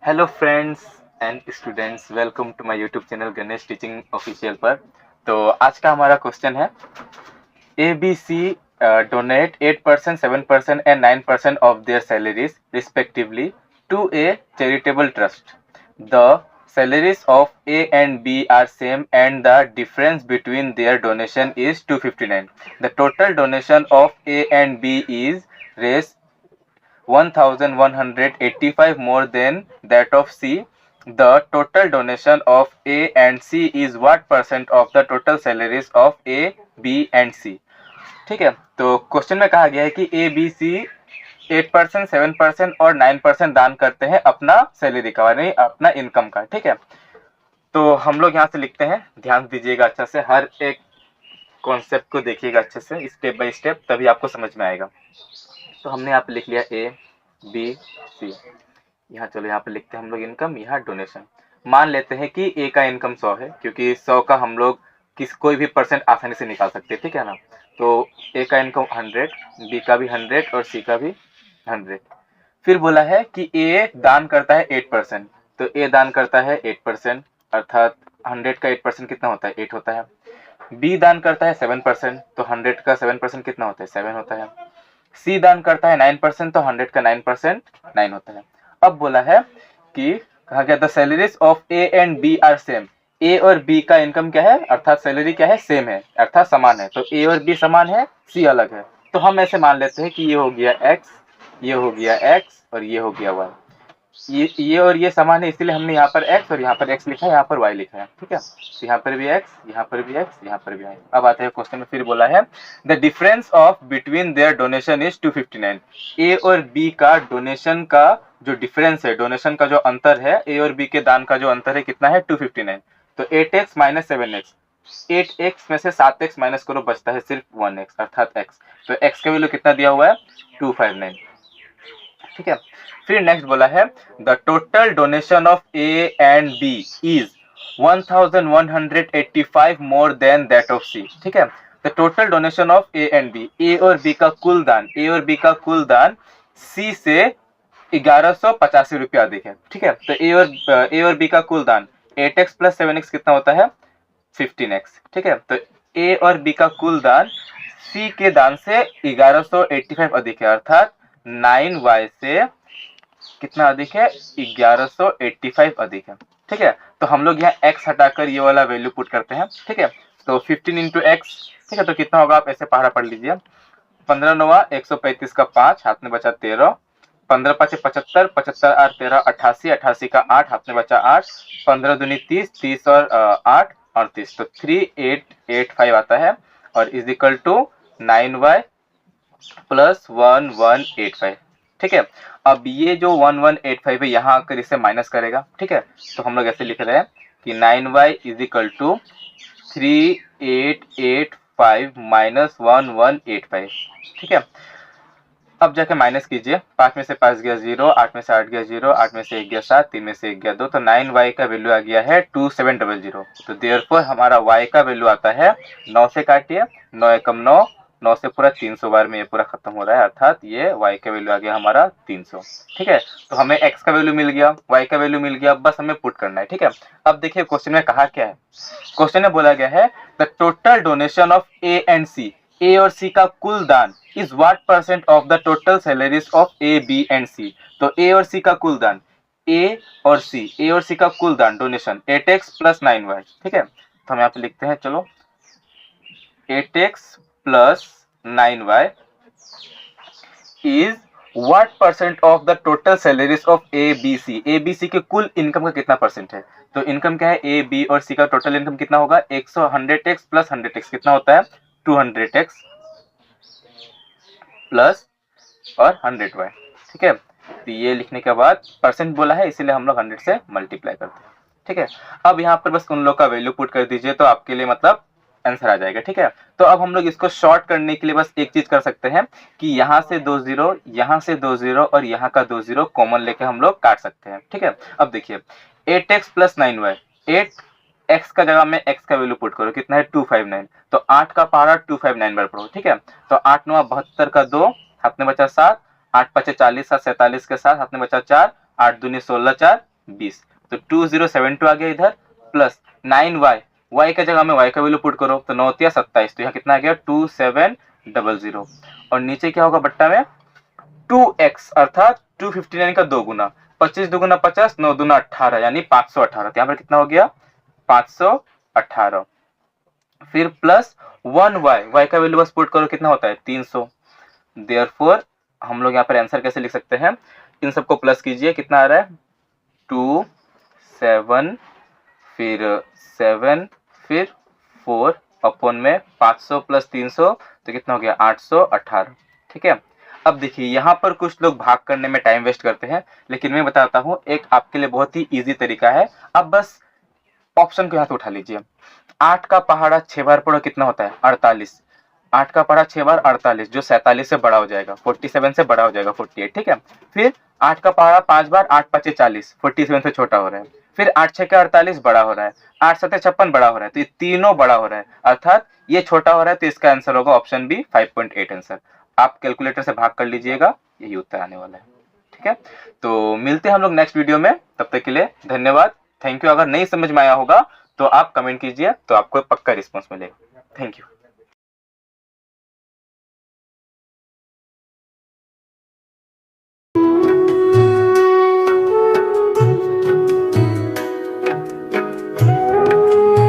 Hello friends and students, welcome to my YouTube channel Ganesh teaching official पर। तो आज का हमारा क्वेश्चन है, A B C donate 8%, 7% and 9% of their salaries respectively to a charitable trust. The salaries of A and B are same and the difference between their donation is 259. The total donation of A and B is raised 1185 more than that of C. The total donation of A and C is what percent of the total salaries of A, B and C? ठीक है, तो question में कहा गया है कि ए B सी 8%, 7% और 9% दान करते हैं अपना सैलरी का, यानी अपना इनकम का। ठीक है, तो हम लोग यहाँ से लिखते हैं, ध्यान दीजिएगा अच्छा से, हर एक कॉन्सेप्ट को देखिएगा अच्छे से स्टेप बाय स्टेप, तभी आपको समझ में आएगा। तो हमने यहाँ पे लिख लिया ए बी सी। यहाँ चलो यहाँ पे लिखते हैं हम लोग इनकम, यहाँ डोनेशन। मान लेते हैं कि ए का इनकम 100 है, क्योंकि 100 का हम लोग कोई भी परसेंट आसानी से निकाल सकते हैं। ठीक है ना, तो ए का इनकम 100, बी का भी 100 और सी का भी 100। फिर बोला है कि ए दान करता है 8%, तो ए दान करता है 8%, अर्थात 100 का 8% कितना होता है, 8 होता है। बी दान करता है 7%, तो 100 का 7% कितना होता है, 7 होता है। सी दान करता है 9%, तो 100 का 9% 9 होता है। अब बोला है कि कहा गया the salaries of A and B are same. A और बी का इनकम क्या है, अर्थात सैलरी क्या है, सेम है, अर्थात समान है। तो ए और बी समान है, सी अलग है। तो हम ऐसे मान लेते हैं कि ये हो गया एक्स, ये हो गया एक्स और ये हो गया वाई। ये और ये समान है, इसलिए हमने यहाँ पर x और यहाँ पर x लिखा है, यहाँ पर y लिखा है। ठीक है, तो यहाँ पर भी x, यहाँ पर भी x, यहाँ पर भी y। अब आते हैं क्वेश्चन में, फिर बोला है the difference of between their donation is 259। ए और बी का डोनेशन का जो डिफरेंस है, डोनेशन का जो अंतर है, ए और बी के दान का जो अंतर है कितना है, 259। तो 8x माइनस 7x, 8x में से 7x माइनस करो, बचता है सिर्फ 1x अर्थात x। तो x का वैल्यू कितना दिया हुआ है, 259। ठीक है, फिर नेक्स्ट बोला है the total donation of A and B is 1185 more than that of C. ठीक है, the total donation of A and B, A और बी का कुल दान, ए और बी का कुल दान सी से 1185 रुपया अधिक है। ठीक है, तो ए और बी का कुल दान 8x प्लस 7x कितना होता है, 15x। ठीक है, तो ए और बी का कुल दान सी के दान से 1185 अधिक है, अर्थात 9y से कितना अधिक है, 1185 अधिक है। ठीक है, तो हम लोग यहाँ x हटाकर ये वाला वैल्यू पुट करते हैं। ठीक है, तो 15 इंटू एक्स, ठीक है, तो कितना होगा, आप ऐसे पहाड़ा पढ़ लीजिए। 15 9 135 का 5, हाथ में बचा 13, 15 5 75, 75 8 13 88, 88 का 8, हाथ में बचा 8, 15 दूनी 30, 30 और 8 38, तो 3885 आता है, और is equal to 9y plus 1185। ठीक है, अब ये जो 1185 है यहाँ आकर इसे माइनस करेगा। ठीक है, तो हम लोग ऐसे लिख रहे हैं कि 9y is equal to 3885 minus 1185। ठीक है, अब जाके माइनस कीजिए, 5 में से 5 गया 0, 8 में से 8 गया 0, 8 में से 1 गया 7, 3 में से 1 गया 2, तो 9y का वैल्यू आ गया है 2700। तो देयरफॉर हमारा y का वैल्यू आता है, 9 से काटिए, 9 एकम 9, 9 से पूरा 300 बार में ये पूरा खत्म हो रहा है, अर्थात ये y का वैल्यू आ गया हमारा 300। ठीक है, तो हमें x का वैल्यू मिल गया, y का वैल्यू मिल गया, बस हमें पुट करना है। ठीक है, अब देखिए क्वेश्चन में कहा क्या है, क्वेश्चन में बोला गया है the total donation of A and C, A और सी का कुल दान is what percent of the total salaries of A B and C. तो ए और सी का कुल दान, ए और सी का कुल दान डोनेशन 8x प्लस 9y। ठीक है, तो हम यहाँ पे लिखते हैं, चलो 8x plus 9y is what percent of the total salaries of A B C. A B C के कुल इनकम का कितना परसेंट है, तो इनकम क्या है, ए बी और सी का टोटल इनकम कितना होगा, 100x प्लस 100x कितना होता है, 200x प्लस और 100y। ठीक है, तो ये लिखने के बाद परसेंट बोला है, इसीलिए हम लोग 100 से मल्टीप्लाई करते हैं। ठीक है, अब यहाँ पर बस उन लोग का वैल्यू पुट कर दीजिए, तो आपके लिए मतलब आंसर आ जाएगा। ठीक है, तो अब हम लोग इसको शॉर्ट करने के लिए बस एक चीज कर सकते हैं कि यहाँ से 2 0, यहाँ से 2 0 और यहाँ का 2 0 कॉमन लेके हम लोग काट सकते हैं। ठीक है, अब देखिए 8x प्लस 9y, 8x का जगह में x का वैल्यू पुट करो, कितना है 259, तो 8 का पहाड़ा 259 बार पढ़ो। ठीक है, तो 8 9 72 का 2, हाथ में बचा 7, 8 5 40, 7 47 के साथ हाथ में बचा 4, 8 दूनी 16 4 20, तो 2072 आ गया इधर, प्लस 9y, y का जगह में y का वैल्यू पुट करो तो 9 या 27, तो यहाँ कितना आ गया 2700, और नीचे क्या होगा बट्टा में 2x अर्थात 259 का 2 गुना, 25 दुगुना 50, 9 दूना 18, यानी 518, तो यहाँ पर कितना हो गया 518, फिर प्लस 1y, y का वैल्यू बस पुट करो कितना होता है 300, देयरफॉर हम लोग यहाँ पर आंसर कैसे लिख सकते हैं, इन सबको प्लस कीजिए, कितना आ रहा है 2 7 फिर 7 फिर 4 अपॉन में 500 प्लस 300, तो कितना हो गया 818, ठीक है। अब देखिए यहाँ पर कुछ लोग भाग करने में टाइम वेस्ट करते हैं, लेकिन मैं बताता हूँ एक आपके लिए बहुत ही इजी तरीका है। अब बस ऑप्शन को यहाँ से उठा लीजिए, 8 का पहाड़ा 6 बार पढ़ो कितना होता है 48, 8 का पहाड़ा 6 बार 48, जो 47 से बड़ा हो जाएगा, 47 से बड़ा हो जाएगा 48, ठीक है। फिर 8 का पहाड़ा 5 बार, 8 5 40, 47 से छोटा हो रहा है, फिर 8 6 का 48 बड़ा हो रहा है, 8 7 56 बड़ा हो रहा है, तो ये तीनों बड़ा हो रहा है, अर्थात ये छोटा हो रहा है, तो इसका आंसर होगा ऑप्शन बी 5.8 आंसर। आप कैलकुलेटर से भाग कर लीजिएगा, यही उत्तर आने वाला है, ठीक है। तो मिलते हैं हम लोग नेक्स्ट वीडियो में, तब तक के लिए धन्यवाद, थैंक यू। अगर नहीं समझ में आया होगा तो आप कमेंट कीजिए, तो आपको पक्का रिस्पॉन्स मिलेगा। Thank you.